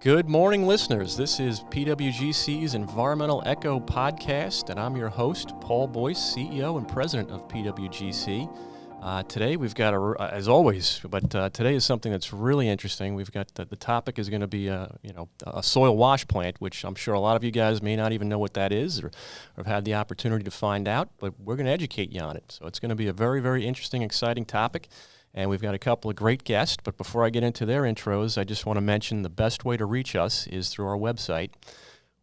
Good morning, listeners. This is PWGC's Environmental Echo podcast, and I'm your host, Paul Boyce, CEO and President of PWGC. Today we've got, as always, but today is something that's really interesting. We've got the topic is going to be a soil wash plant, which I'm sure a lot of you guys may not even know what that is or have had the opportunity to find out, but we're going to educate you on it. So it's going to be a very, very interesting, exciting topic. And we've got a couple of great guests, but before I get into their intros, I just want to mention the best way to reach us is through our website,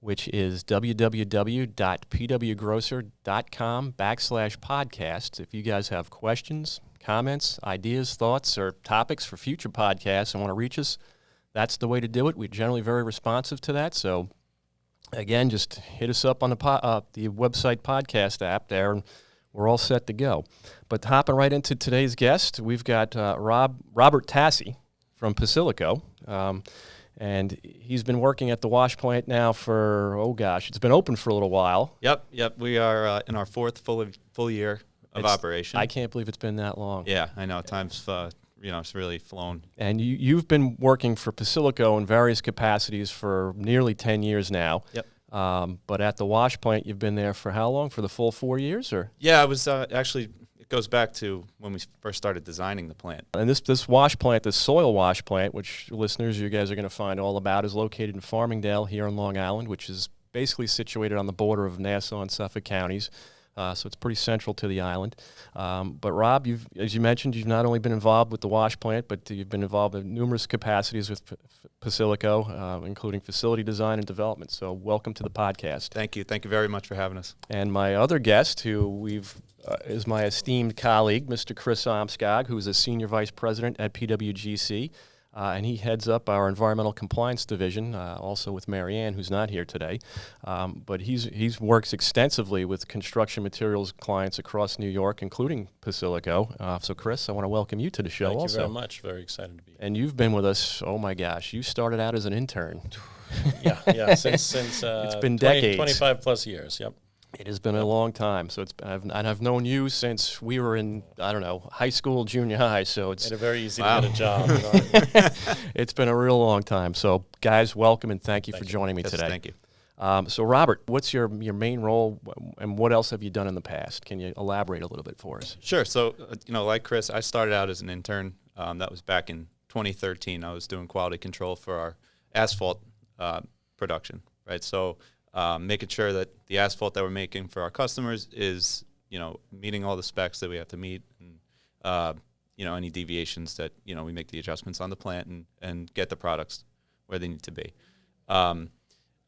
which is www.pwgrocer.com/podcasts. If you guys have questions, comments, ideas, thoughts, or topics for future podcasts and want to reach us, that's the way to do it. We're generally very responsive to that. So, again, just hit us up on the website podcast app there, and we're all set to go. But hopping right into today's guest, we've got Robert Tassey from Posilico. And he's been working at the wash plant now for, it's been open for a little while. Yep. We are in our fourth full year of operation. I can't believe it's been that long. Yeah, I know. Time's, it's really flown. And you've been working for Posilico in various capacities for nearly 10 years now. Yep. But at the wash plant, you've been there for how long? For the full 4 years, or? Yeah, I was actually. It goes back to when we first started designing the plant. And this wash plant, this soil wash plant, which listeners, you guys are going to find all about, is located in Farmingdale here on Long Island, which is basically situated on the border of Nassau and Suffolk counties. So it's pretty central to the island. But Rob, as you mentioned, you've not only been involved with the wash plant, but you've been involved in numerous capacities with Posilico, including facility design and development. So welcome to the podcast. Thank you. Thank you very much for having us. And my other guest, who is my esteemed colleague, Mr. Kris Almskog, who is a Senior Vice President at PWGC. And he heads up our environmental compliance division, also with Mary Ann, who's not here today. But he's works extensively with construction materials clients across New York, including Posilico. So, Kris, I want to welcome you to the show. Thank you very much. Very excited to be here. And you've been with us. Oh my gosh, you started out as an intern. Yeah. Since it's been decades, 25 plus years. Yep. It has been a long time. So I've known you since we were in, high school, junior high. So it's made it very easy to get a job. It's been a real long time. So guys, welcome and thank you for joining me today. Thank you. So Robert, what's your main role and what else have you done in the past? Can you elaborate a little bit for us? Sure. So, like Kris, I started out as an intern. That was back in 2013. I was doing quality control for our asphalt production, right? So making sure that the asphalt that we're making for our customers is, meeting all the specs that we have to meet, and any deviations that we make the adjustments on the plant and get the products where they need to be. I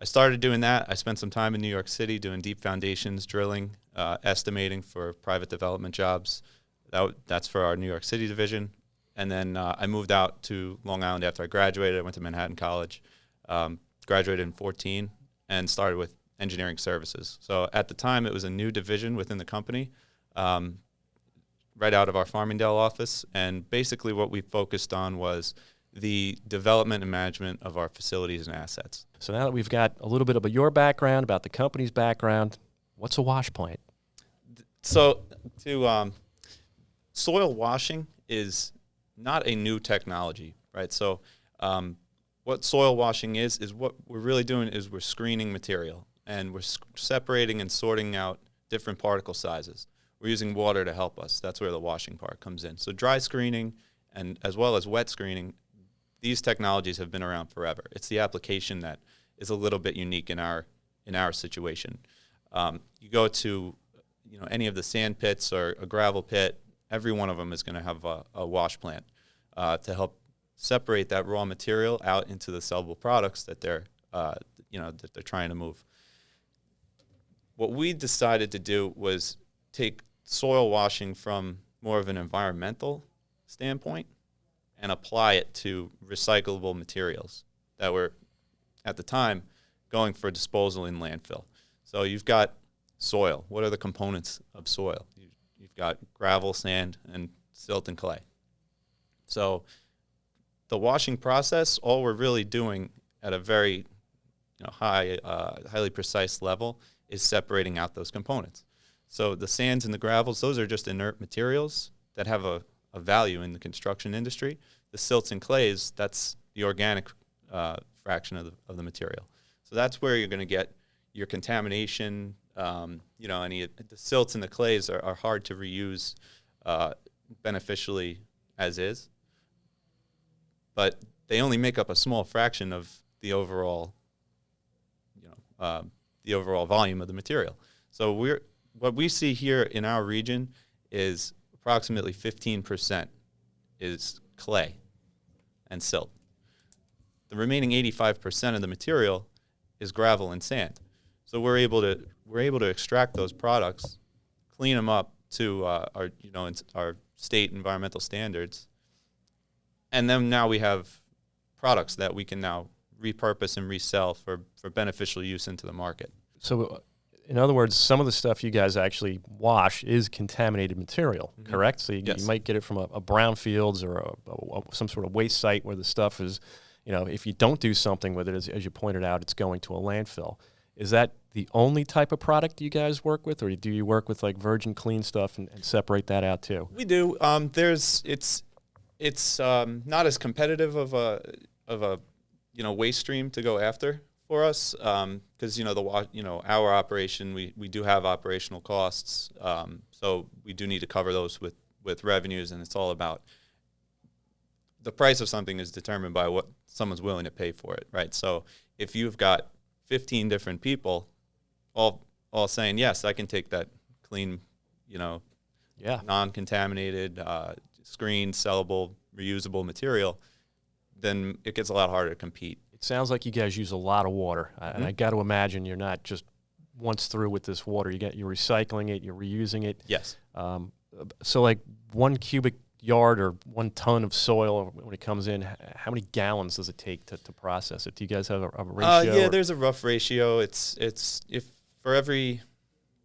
started doing that. I spent some time in New York City doing deep foundations, drilling, estimating for private development jobs. That's for our New York City division. And then I moved out to Long Island after I graduated. I went to Manhattan College, graduated in 2014. And started with engineering services. So at the time, it was a new division within the company, right out of our Farmingdale office. And basically what we focused on was the development and management of our facilities and assets. So now that we've got a little bit of your background, about the company's background, what's a wash plant? So soil washing is not a new technology, right? So what soil washing is what we're really doing is we're screening material, and we're separating and sorting out different particle sizes. We're using water to help us. That's where the washing part comes in. So dry screening and as well as wet screening, these technologies have been around forever. It's the application that is a little bit unique in our situation. You go to any of the sand pits or a gravel pit, every one of them is going to have a wash plant to help separate that raw material out into the sellable products that they're trying to move. What we decided to do was take soil washing from more of an environmental standpoint and apply it to recyclable materials that were, at the time, going for disposal in landfill. So you've got soil. What are the components of soil? You've got gravel, sand, and silt and clay. So the washing process, all we're really doing at a very highly precise level is separating out those components. So the sands and the gravels, those are just inert materials that have a value in the construction industry. The silts and clays, that's the organic fraction of the material. So that's where you're going to get your contamination. Any the silts and the clays are hard to reuse beneficially as is, but they only make up a small fraction of the overall, the overall volume of the material. So what we see here in our region is approximately 15% is clay and silt. The remaining 85% of the material is gravel and sand. So we're able to extract those products, clean them up to our state environmental standards, and then now we have products that we can now repurpose and resell for beneficial use into the market. So, in other words, some of the stuff you guys actually wash is contaminated material, correct? So you might get it from a brownfields or some sort of waste site where the stuff is, if you don't do something with it, as you pointed out, it's going to a landfill. Is that the only type of product you guys work with, or do you work with like virgin clean stuff and separate that out too? We do. It's not as competitive of a waste stream to go after for us, because our operation, we do have operational costs, so we do need to cover those with revenues, and it's all about the price of something is determined by what someone's willing to pay for it, right? So if you've got 15 different people all saying, yes, I can take that clean, non-contaminated, screened, sellable, reusable material, then it gets a lot harder to compete. It sounds like you guys use a lot of water, and I got to imagine you're not just once through with this water. You're recycling it, you're reusing it. Yes. So like 1 cubic yard or 1 ton of soil when it comes in, how many gallons does it take to process it? Do you guys have a ratio? There's a rough ratio. It's if for every,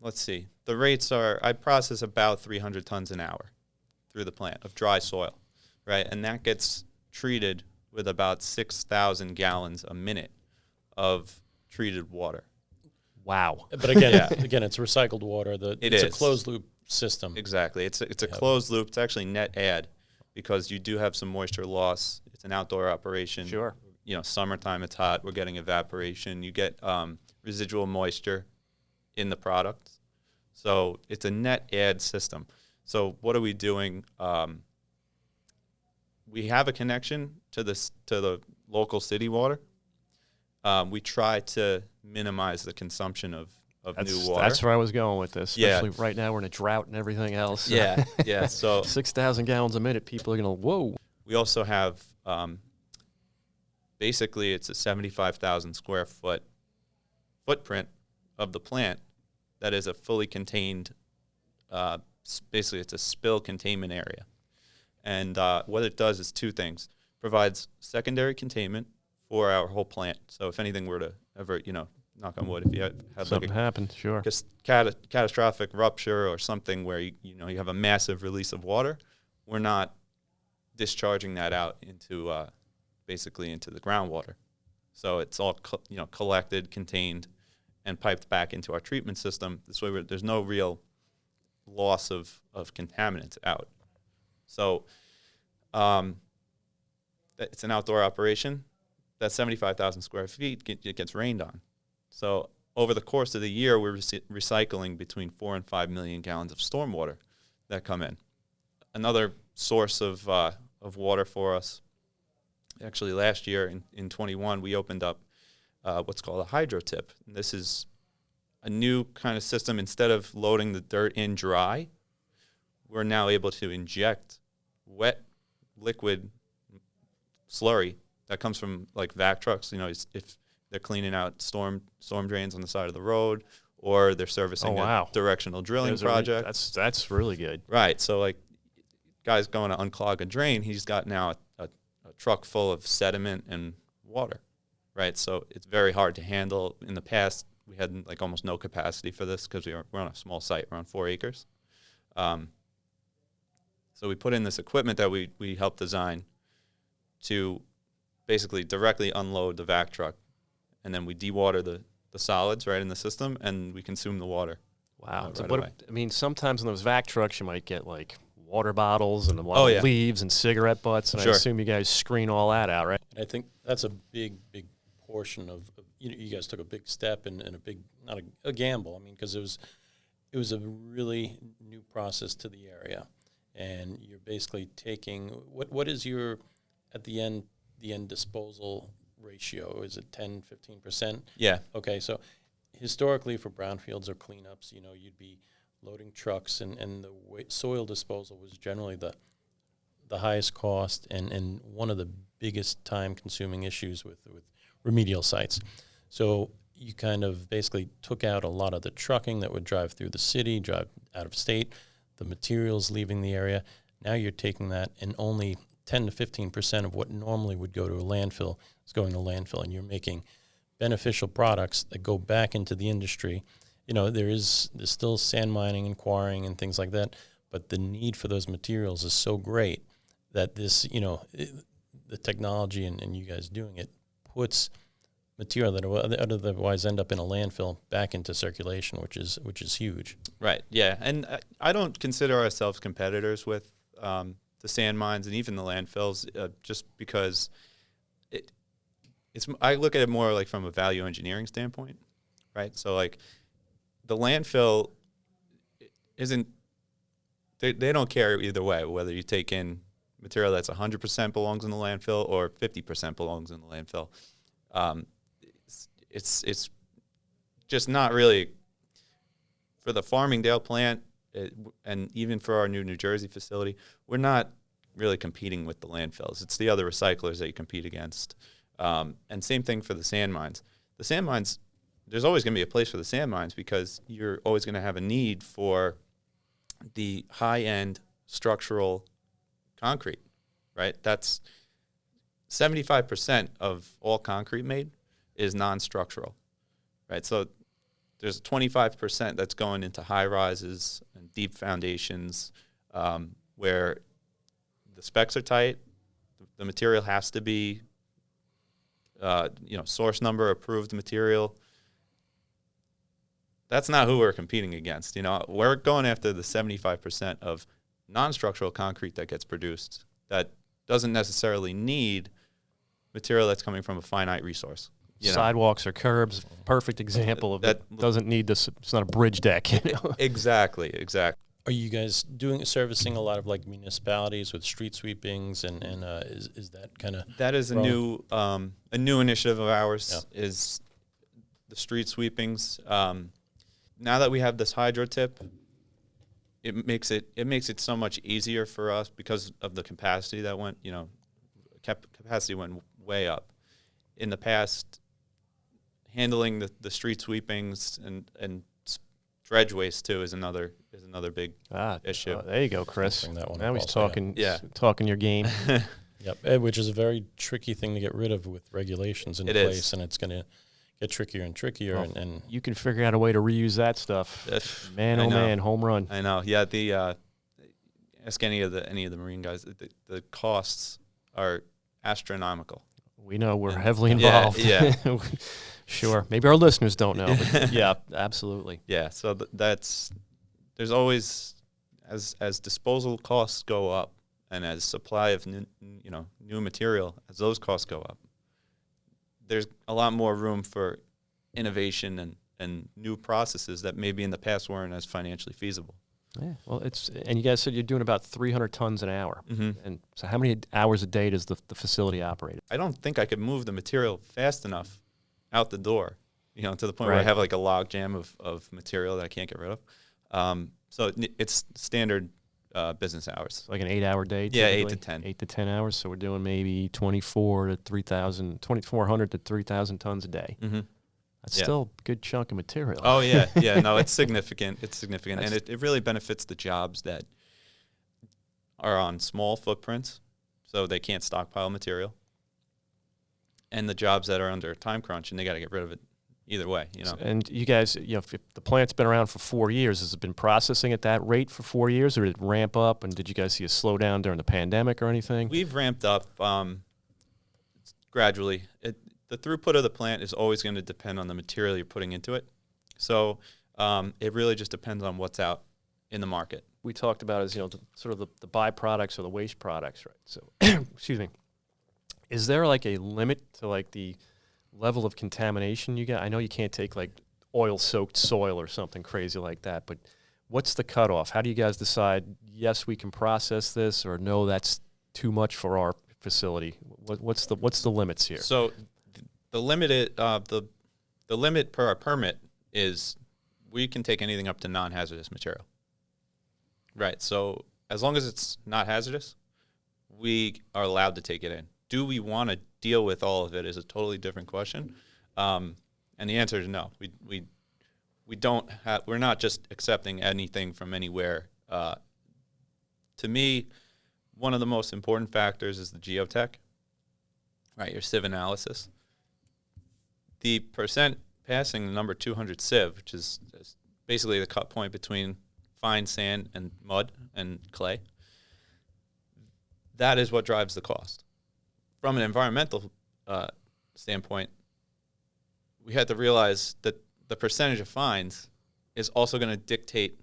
let's see, the rates are, I process about 300 tons an hour through the plant of dry soil, right? And that gets treated with about 6,000 gallons a minute of treated water. Wow. But again, it's recycled water. It's a closed loop system. Exactly. It's a closed loop. It's actually net add because you do have some moisture loss. It's an outdoor operation. Sure. Summertime it's hot. We're getting evaporation. You get residual moisture in the product. So it's a net add system. So what are we doing? We have a connection to the local city water. We try to minimize the consumption of new water. That's where I was going with this. Especially right now we're in a drought and everything else. Yeah. So 6,000 gallons a minute, people are going to, whoa. We also have, basically it's a 75,000 square foot footprint of the plant that is a fully contained, basically it's a spill containment area. And what it does is 2 things. Provides secondary containment for our whole plant. So if anything were to ever, knock on wood, if you had something happen, sure, catastrophic rupture or something where you have a massive release of water, we're not discharging that out into basically into the groundwater. So it's all collected, contained, and piped back into our treatment system. This way, there's no real loss of contaminants out. So it's an outdoor operation. That 75,000 square feet, it gets rained on. So over the course of the year, we're recycling between 4 and 5 million gallons of stormwater that come in. Another source of water for us, actually last year in 21, we opened up what's called a hydro tip. And this is a new kind of system. Instead of loading the dirt in dry, we're now able to inject wet liquid slurry that comes from like vac trucks. If they're cleaning out storm drains on the side of the road, or they're servicing a directional drilling project. That's really good. Right. So like guy's going to unclog a drain, he's got now a truck full of sediment and water. Right. So it's very hard to handle. In the past, we had like almost no capacity for this because we're on a small site, we're on 4 acres. So we put in this equipment that we helped design to basically directly unload the vac truck, and then we dewater the solids right in the system, and we consume the water. Wow. Sometimes in those vac trucks you might get like water bottles and a lot of leaves and cigarette butts, and I assume you guys screen all that out, right? I think that's a big portion of you guys took a big step and a big, not a gamble. I mean, because it was a really new process to the area, and you're basically taking what is your at the end disposal ratio? Is it 10-15%? Yeah. Okay, so historically for brownfields or cleanups, you'd be loading trucks, and the soil disposal was generally the highest cost and one of the biggest time-consuming issues with remedial sites. So you kind of basically took out a lot of the trucking that would drive through the city, drive out of state, the materials leaving the area. Now you're taking that, and only 10 to 15% of what normally would go to a landfill is going to landfill, and you're making beneficial products that go back into the industry. There's still sand mining and quarrying and things like that, but the need for those materials is so great that this, the technology and you guys doing it puts material that would otherwise end up in a landfill back into circulation, which is huge. Right. Yeah, and I don't consider ourselves competitors with the sand mines and even the landfills, just because I look at it more like from a value engineering standpoint, right? So like the landfill isn't. They don't care either way whether you take in material that's 100% belongs in the landfill or 50% belongs in the landfill. It's just not really for the Farmingdale plant, and even for our New Jersey facility. We're not really competing with the landfills. It's the other recyclers that you compete against. And same thing for the sand mines. The sand mines, there's always going to be a place for the sand mines because you're always going to have a need for the high-end structural concrete, right? That's 75% of all concrete made is non-structural, right? So there's 25% that's going into high-rises and deep foundations, where the specs are tight. The material has to be, source number approved material. That's not who we're competing against. We're going after the 75% of non-structural concrete that gets produced that doesn't necessarily need material that's coming from a finite resource. Sidewalks or curbs, perfect example of that. Doesn't need this. It's not a bridge deck. Exactly. Are you guys servicing a lot of like municipalities with street sweepings and is that kind of that is growing? a new initiative of ours is the street sweepings. Now that we have this hydro tip, it makes it so much easier for us because of the capacity that went capacity went way up. In the past, handling the street sweepings and dredge waste too is another big issue. There you go, Kris. Now he's talking your game. Yep, which is a very tricky thing to get rid of with regulations in place, and it's going to get trickier and trickier. Well, and you can figure out a way to reuse that stuff. Man, home run. I know. Yeah, ask any of the marine guys. The costs are astronomical. We know we're heavily involved. Yeah. Sure. Maybe our listeners don't know. But yeah, absolutely. Yeah. So there's always, as disposal costs go up and as supply of new material, as those costs go up, there's a lot more room for innovation and new processes that maybe in the past weren't as financially feasible. Yeah. Well, and you guys said you're doing about 300 tons an hour. Mm-hmm. And so how many hours a day does the facility operate? I don't think I could move the material fast enough out the door, to the point where I have like a log jam of material that I can't get rid of. So it's standard business hours. Like an 8-hour day? Yeah, typically? 8 to 10. 8 to 10 hours. So we're doing maybe 2,400 to 3,000 tons a day. Mm-hmm. That's still a good chunk of material. Oh, yeah. Yeah, no, it's significant. It's significant. And it really benefits the jobs that are on small footprints, so they can't stockpile material, and the jobs that are under a time crunch, and they got to get rid of it either way. And you guys, if the plant's been around for 4 years, has it been processing at that rate for 4 years, or did it ramp up? And did you guys see a slowdown during the pandemic or anything? We've ramped up gradually. The throughput of the plant is always going to depend on the material you're putting into it. So it really just depends on what's out in the market. We talked about the byproducts or the waste products, right? So, excuse me. Is there like a limit to like the level of contamination you got? I know you can't take like oil-soaked soil or something crazy like that, but what's the cutoff? How do you guys decide, yes, we can process this, or no, that's too much for our facility? What's the limits here? So the limit per our permit is we can take anything up to non-hazardous material. Right. So as long as it's not hazardous, we are allowed to take it in. Do we want to deal with all of it is a totally different question. And the answer is no. We don't have, we're not just accepting anything from anywhere. To me, one of the most important factors is the geotech, right? Your sieve analysis. The percent passing the number 200 sieve, which is basically the cut point between fine sand and mud and clay, that is what drives the cost. From an environmental standpoint, we had to realize that the percentage of fines is also going to dictate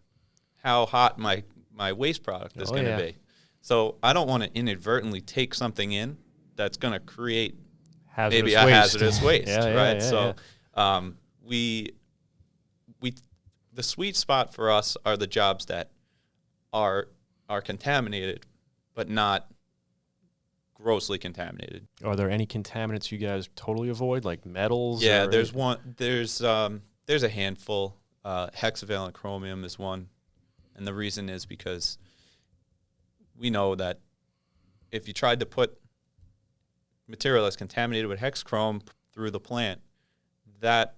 how hot my waste product is going to be. So I don't want to inadvertently take something in that's going to create maybe a hazardous waste, right? So the sweet spot for us are the jobs that are contaminated, but not grossly contaminated. Are there any contaminants you guys totally avoid, like metals? Yeah, there's a handful. Hexavalent chromium is one, and the reason is because we know that if you tried to put material that's contaminated with hexchrome through the plant, that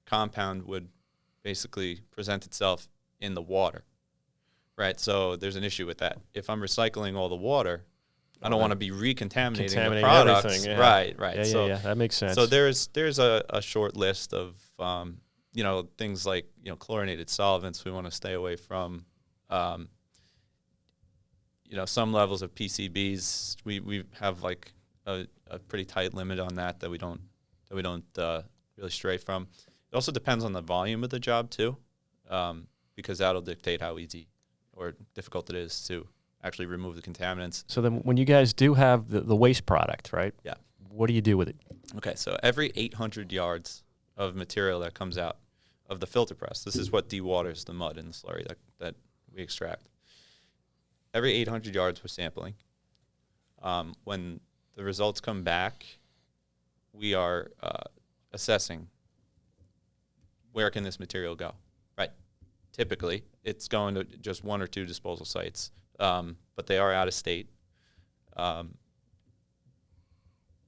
compound would basically present itself in the water, right? So there's an issue with that. If I'm recycling all the water, I don't want to be recontaminating the products. Yeah. Right. Yeah, that makes sense. So there's a short list of things like chlorinated solvents we want to stay away from. Some levels of PCBs we have like a pretty tight limit on that we don't really stray from. It also depends on the volume of the job too, because that'll dictate how easy or difficult it is to actually remove the contaminants. So then when you guys do have the waste product, right? Yeah. What do you do with it? Okay, so every 800 yards of material that comes out of the filter press, this is what dewaters the mud in the slurry that we extract. Every 800 yards we're sampling. When the results come back, we are assessing where can this material go, right? Typically, it's going to just one or two disposal sites, but they are out of state.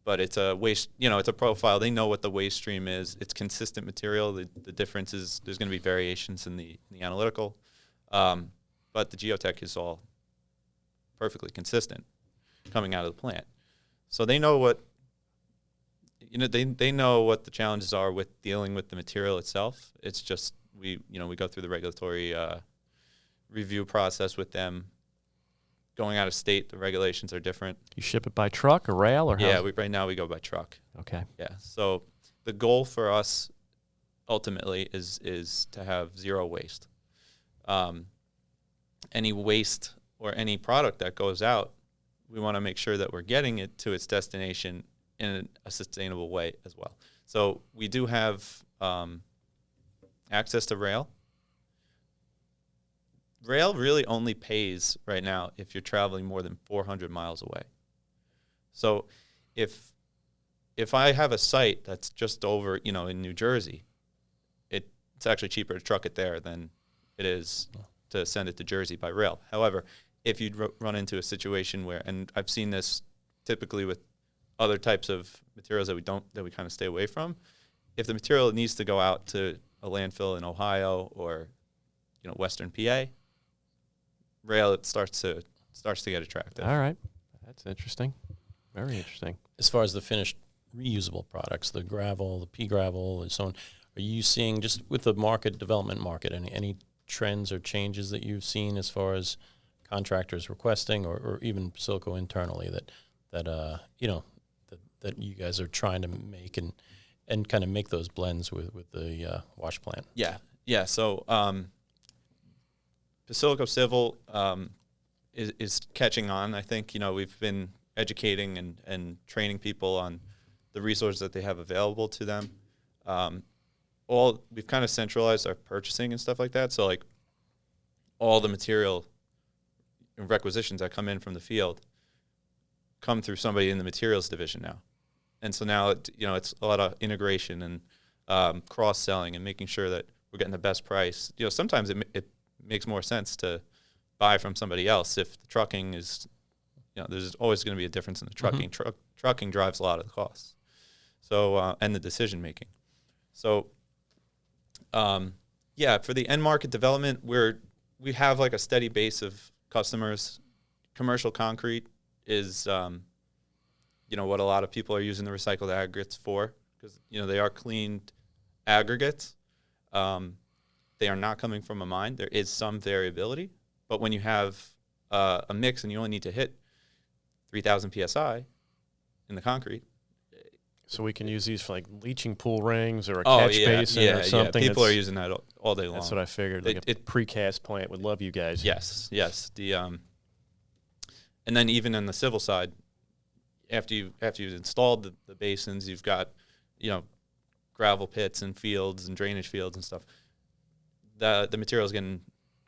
But it's a waste, it's a profile. They know what the waste stream is. It's consistent material. The difference is there's going to be variations in the analytical, but the geotech is all perfectly consistent coming out of the plant. So they know what they know what the challenges are with dealing with the material itself. It's just we go through the regulatory review process with them. Going out of state, the regulations are different. You ship it by truck or rail or how? Yeah, right now we go by truck. Okay. Yeah. So the goal for us ultimately is to have zero waste. Any waste or any product that goes out, we want to make sure that we're getting it to its destination in a sustainable way as well. So we do have access to rail. Rail really only pays right now if you're traveling more than 400 miles away. So if I have a site that's just over, in New Jersey, it's actually cheaper to truck it there than it is to send it to Jersey by rail. However, if you'd run into a situation where, and I've seen this typically with other types of materials that we kind of stay away from, if the material needs to go out to a landfill in Ohio or Western PA, rail, it starts to get attractive. All right, that's interesting. Very interesting. As far as the finished reusable products, the gravel, the pea gravel, and so on, are you seeing just with the development market any trends or changes that you've seen as far as contractors requesting or even Posilico internally that you guys are trying to make and kind of make those blends with the wash plant? Yeah. So Posilico Civil is catching on. I think we've been educating and training people on the resources that they have available to them. We've kind of centralized our purchasing and stuff like that. So like all the material requisitions that come in from the field come through somebody in the materials division now. And so now, it's a lot of integration and cross-selling and making sure that we're getting the best price. Sometimes it makes more sense to buy from somebody else if the trucking is, there's always going to be a difference in the trucking. Mm-hmm. Trucking drives a lot of the costs. So, and the decision making. So, for the end market development, we have like a steady base of customers. Commercial concrete is, what a lot of people are using the recycled aggregates for, because, they are cleaned aggregates. They are not coming from a mine. There is some variability, but when you have a mix and you only need to hit 3,000 PSI in the concrete. So we can use these for like leaching pool rings or a catch basin or something. Yeah. People are using that all day long. That's what I figured. Like a precast plant would love you guys. Yes. And then even on the civil side, after you've installed the basins, you've got, gravel pits and fields and drainage fields and stuff. The material is getting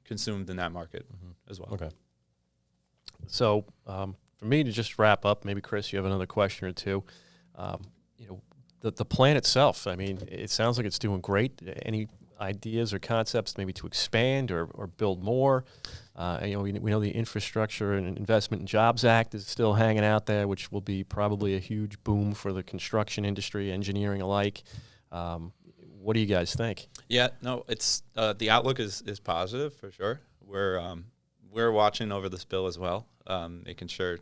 consumed in that market as well. Okay. So for me to just wrap up, maybe Kris, you have another question or two. The plant itself, I mean, it sounds like it's doing great. Any ideas or concepts maybe to expand or build more? We know the Infrastructure and Investment and Jobs Act is still hanging out there, which will be probably a huge boom for the construction industry, engineering alike. What do you guys think? Yeah, no, it's the outlook is positive for sure. We're watching over this bill as well, making sure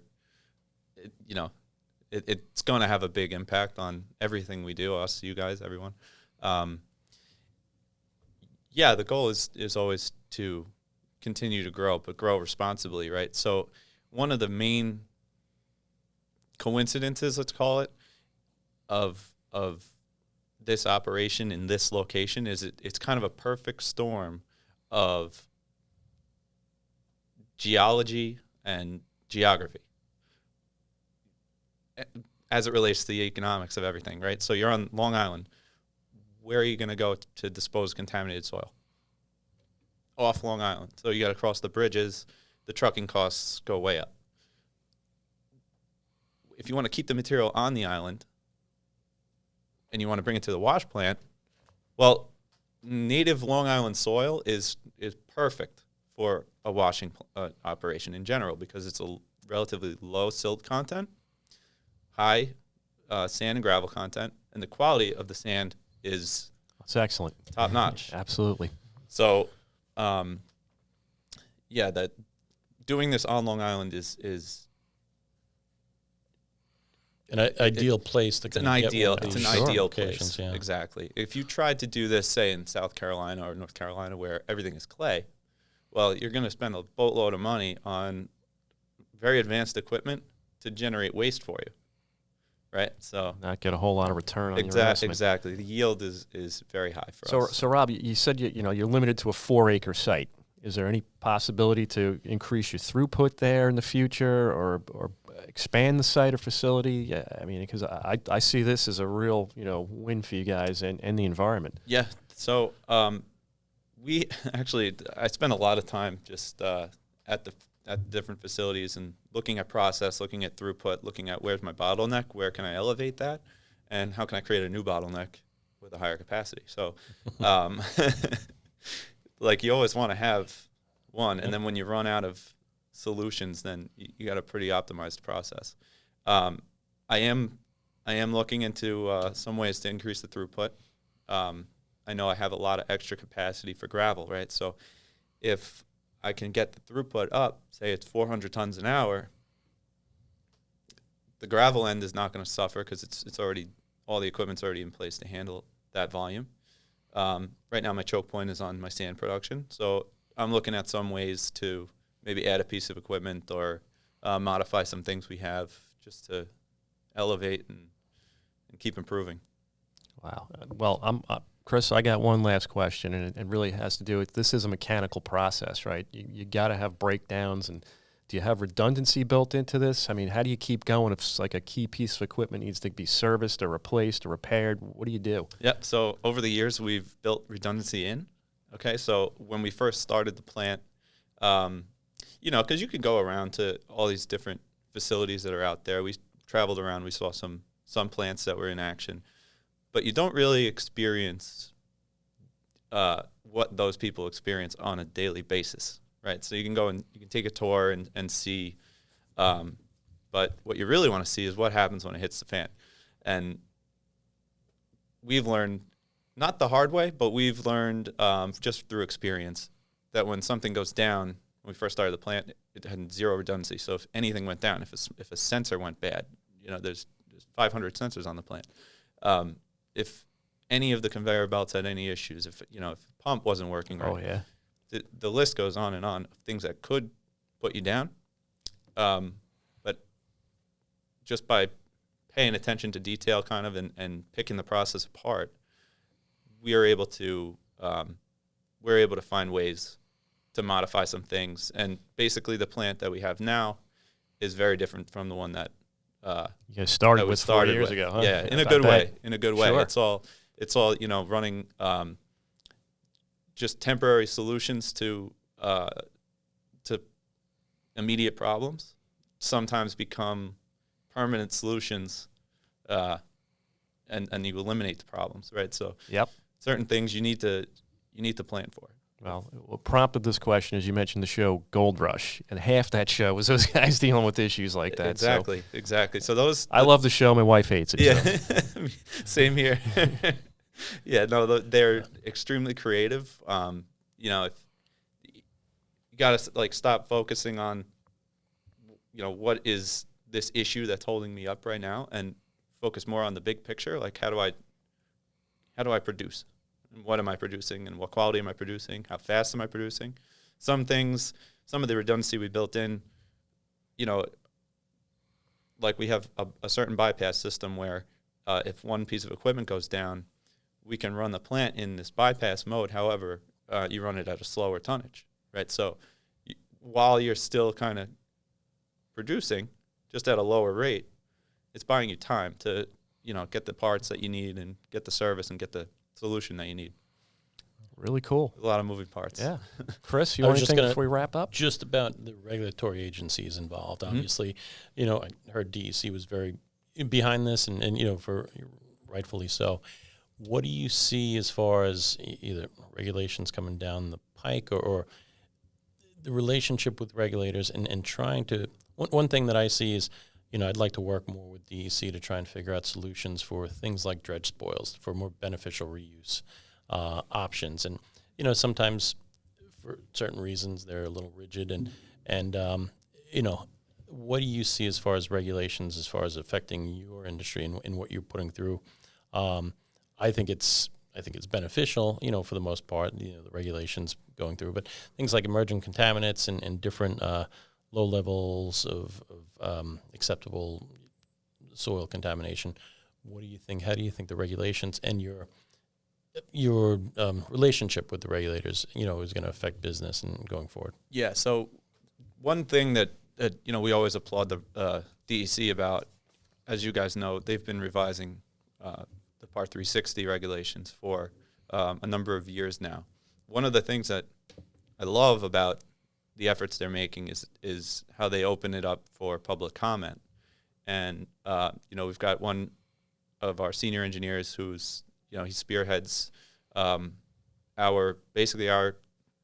it's going to have a big impact on everything we do, us, you guys, everyone. The goal is always to continue to grow, but grow responsibly, right? So one of the main coincidences, let's call it, of this operation in this location is it's kind of a perfect storm of geology and geography as it relates to the economics of everything, right? So you're on Long Island. Where are you going to go to dispose contaminated soil? Off Long Island. So you got to cross the bridges. The trucking costs go way up. If you want to keep the material on the island and you want to bring it to the wash plant, well, native Long Island soil is perfect for a washing operation in general because it's a relatively low silt content, high sand and gravel content, and the quality of the sand is it's excellent, top notch. Absolutely. So, that doing this on Long Island is an ideal place to. It's an ideal place. place. Yeah. Exactly. If you tried to do this, say in South Carolina or North Carolina, where everything is clay, well, you're going to spend a boatload of money on very advanced equipment to generate waste for you. Right, so not get a whole lot of return on your investment. Exactly, the yield is very high for us. So Rob, you said you're limited to a 4-acre site. Is there any possibility to increase your throughput there in the future, or expand the site or facility? I mean, because I see this as a real win for you guys and the environment. Yeah. So we actually I spent a lot of time just at different facilities and looking at process, looking at throughput, looking at where's my bottleneck, where can I elevate that, and how can I create a new bottleneck with a higher capacity. So like you always want to have one, and then when you run out of solutions, then you got a pretty optimized process. I am looking into some ways to increase the throughput. I know I have a lot of extra capacity for gravel, right? So if I can get the throughput up, say it's 400 tons an hour, the gravel end is not going to suffer because it's already, all the equipment's already in place to handle that volume. Right now my choke point is on my sand production, so I'm looking at some ways to maybe add a piece of equipment or modify some things we have just to elevate and keep improving. Wow. Well, Kris, I got one last question, and it really has to do with, this is a mechanical process, right? You got to have breakdowns and Do you have redundancy built into this? I mean, how do you keep going if it's like a key piece of equipment needs to be serviced or replaced or repaired? What do you do? Yep. So over the years, we've built redundancy in. Okay. So when we first started the plant, because you can go around to all these different facilities that are out there. We traveled around. We saw some plants that were in action, but you don't really experience what those people experience on a daily basis, right? So you can go and you can take a tour and see, but what you really want to see is what happens when it hits the fan. And we've learned, not the hard way, but we've learned just through experience that when something goes down, when we first started the plant, it had zero redundancy. So if anything went down, if a sensor went bad, there's 500 sensors on the plant. If any of the conveyor belts had any issues, if the pump wasn't working right, the list goes on and on of things that could put you down. But just by paying attention to detail kind of and picking the process apart, we're able to find ways to modify some things. And basically the plant that we have now is very different from the one that you guys started with 4 years ago, huh? Yeah, in a good way. Sure. It's all running just temporary solutions to immediate problems. Sometimes become permanent solutions, and you eliminate the problems, right? So certain things you need to plan for. Well, what prompted this question is you mentioned the show Gold Rush, and half that show was those guys dealing with issues like that. Exactly. So those I love the show. My wife hates it. Yeah, So. Same here. Yeah, no, they're extremely creative. If you got to stop focusing on, what is this issue that's holding me up right now, and focus more on the big picture. Like, how do I produce? And what am I producing, and what quality am I producing? How fast am I producing? Some of the redundancy we built in, like we have a certain bypass system where if one piece of equipment goes down, we can run the plant in this bypass mode. However, you run it at a slower tonnage, right? So while you're still kind of producing, just at a lower rate, it's buying you time to, get the parts that you need and get the service and get the solution that you need. Really cool. A lot of moving parts. Yeah. Chris, you want anything before we wrap up? Just about the regulatory agencies involved. Obviously, I heard DEC was very behind this and for rightfully so. What do you see as far as either regulations coming down the pike or the relationship with regulators and trying to – one thing that I see is, I'd like to work more with DEC to try and figure out solutions for things like dredge spoils, for more beneficial reuse options. And, sometimes for certain reasons they're a little rigid. And what do you see as far as regulations, as far as affecting your industry and what you're putting through? I think it's beneficial, for the most part, the regulations going through. But things like emerging contaminants and different low levels of acceptable soil contamination. What do you think? How do you think the regulations and your relationship with the regulators, is going to affect business and going forward? Yeah. So one thing that we always applaud the DEC about, as you guys know, they've been revising the Part 360 regulations for a number of years now. One of the things that I love about the efforts they're making is how they open it up for public comment. And, we've got one of our senior engineers who's, he spearheads our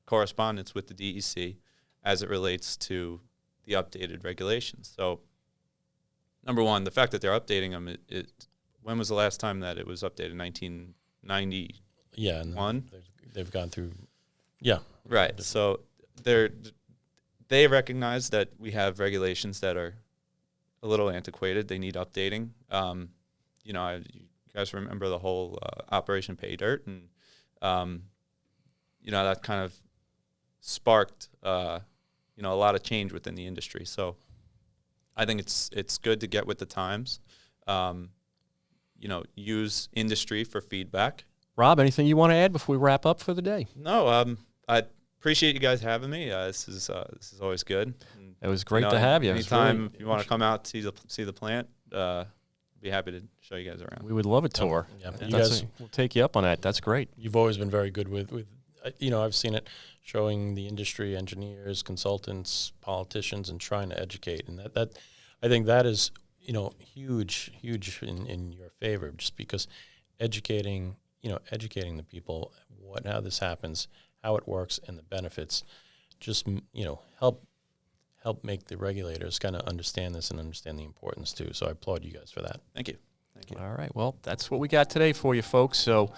correspondence with the DEC as it relates to the updated regulations. So, number one, the fact that they're updating them, when was the last time that it was updated? 1991? Yeah, and they've gone through, yeah. Right, so they recognize that we have regulations that are a little antiquated. They need updating. You guys remember the whole Operation Pay Dirt, and that kind of sparked a lot of change within the industry. So I think it's good to get with the times. Use industry for feedback. Rob, anything you want to add before we wrap up for the day? No, I appreciate you guys having me. This is always good. And It was great to have you. Anytime you want to come out see the plant, be happy to show you guys around. We would love a tour. Yeah. We'll take you up on that. That's great. You've always been very good with I've seen it showing the industry, engineers, consultants, politicians, and trying to educate. And that I think that is, huge in your favor, just because educating the people how this happens, how it works, and the benefits, just, help make the regulators kind of understand this and understand the importance too. So I applaud you guys for that. Thank you. All right. Well, that's what we got today for you, folks. So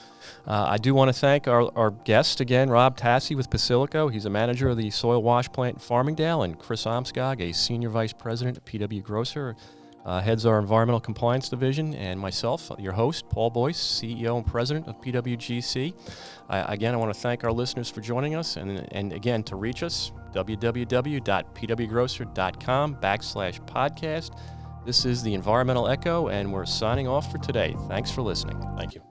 I do want to thank our guest again, Rob Tassey with Posilico. He's a manager of the soil wash plant in Farmingdale, and Kris Almskog, a senior vice president at PW Grosser, heads our environmental compliance division, and myself, your host, Paul Boyce, CEO and president of PWGC. Again, I want to thank our listeners for joining us, and again, to reach us, www.pwgrosser.com/podcast. This is the Environmental Echo, and we're signing off for today. Thanks for listening. Thank you.